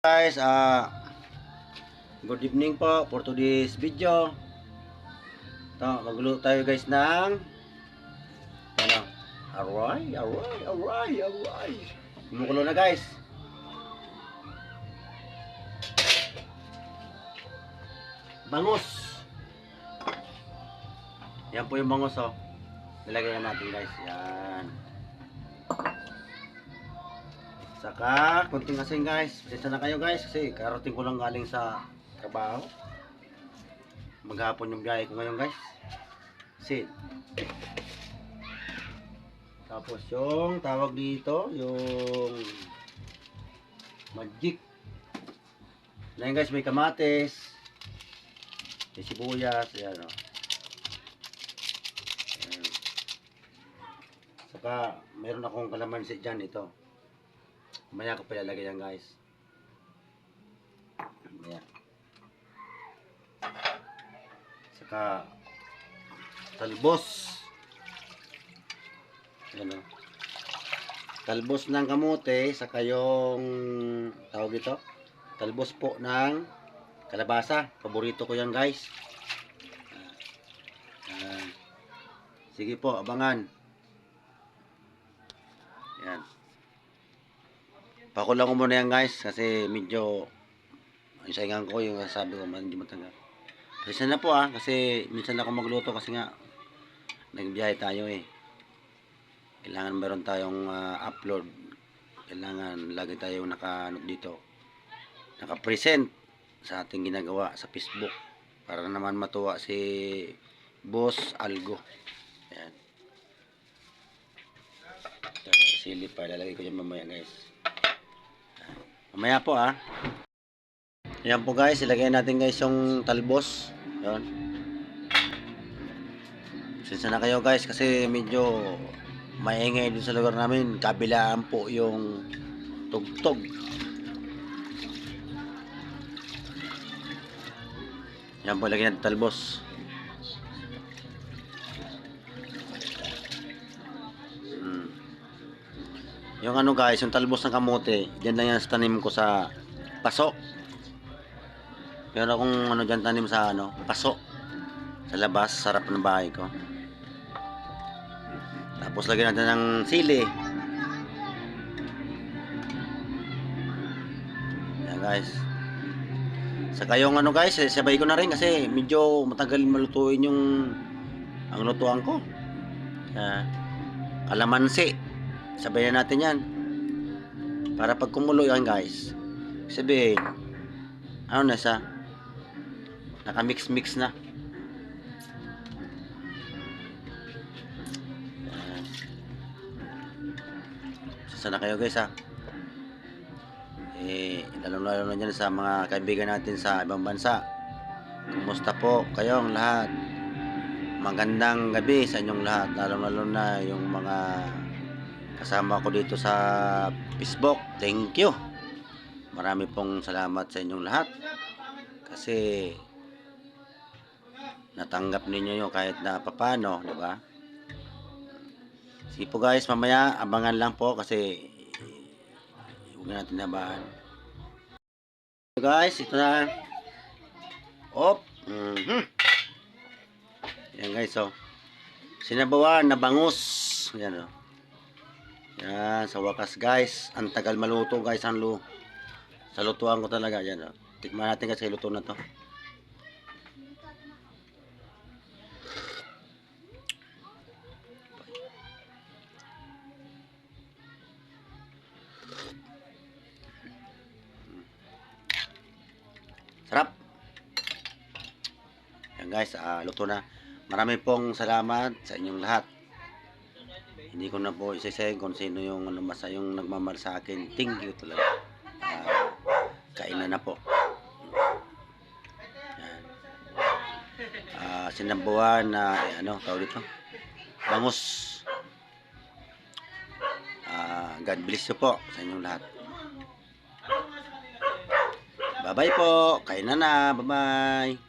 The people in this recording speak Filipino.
Guys, good evening po for today's video. Ito, magluluto tayo guys ng ano, aray. Kumukulo na guys. Bangus. Yan po yung bangus, oh. Nilagay na natin guys. Yan. Saka, kunting asin guys. Pasensya na kayo guys kasi karating ko lang galing sa trabaho. Maghapon yung biyahe ko ngayon guys. Asin. Tapos yung tawag dito, yung magic. Ngayon guys, may kamatis. May sibuyas. Ayan, oh. Ayan. Saka, mayroon akong kalamansi dyan ito. Mamaya ko pa ilalagay yan guys. Mamaya. Saka talbos. Ayan, o. Talbos ng kamote. Saka yung tawag ito, talbos po ng kalabasa. Paborito ko yan guys. Sige po, abangan. Ayan. Pakulang ko muna yan guys kasi medyo ang saingan ko yung sabi ko man hindi matanggap. Kasi na po kasi minsan ako magluto kasi nga nagbiyahe tayo eh. Kailangan meron tayong upload. Kailangan lagi tayong naka-present sa ating ginagawa sa Facebook para naman matuwa si Boss Algo. Ayan. Sili pa ilalagay ko dyan mamaya guys. Mamaya po Ayan po guys, ilagay natin guys yung talbos. Ayan. Pasensya na kayo guys kasi medyo maingay dun sa lugar namin. Kabilaan po yung tugtog. Ayan po, ilagay natin talbos. Yung ano guys, yung talbos ng kamote, dyan lang yan sa tanim ko sa paso. Pero akong ano dyan tanim sa paso. Sa labas, sarap ng bahay ko. Tapos lagyan natin ng sili. Yan guys. Saka yung ano guys, sabay ko na rin kasi medyo matagal malutuin yung ang lutuan ko. Kalamansi. Sabay na natin yan. Para pag kumulo yan guys, sabihin, ano na siya? Naka-mix-mix na. Sana kayo guys lalo na dyan sa mga kaibigan natin sa ibang bansa. Kumusta po kayong lahat? Magandang gabi sa inyong lahat. Lalo na yung mga kasama ko dito sa Facebook. Thank you. Marami pong salamat sa inyong lahat. Kasi natanggap ninyo yun kahit na papano, di ba? Sige po guys, mamaya abangan lang po kasi huwag natin habaan. So guys, ito na. Yan guys, sinabawan na bangus. Yan Yan, sa wakas guys, ang tagal maluto guys sa lutuan ko talaga. Yan tikman natin kasi luto na to. Sarap. Yan guys, luto na. Marami pong salamat sa inyong lahat. Hindi ko na po isa-isahin kung sino yung yung nagmamahal sa akin. Thank you talaga. Kainan na po. Sinabuan na tawag dito, bangus. God bless you po sa inyong lahat. Bye bye po. Kainan na. Bye bye.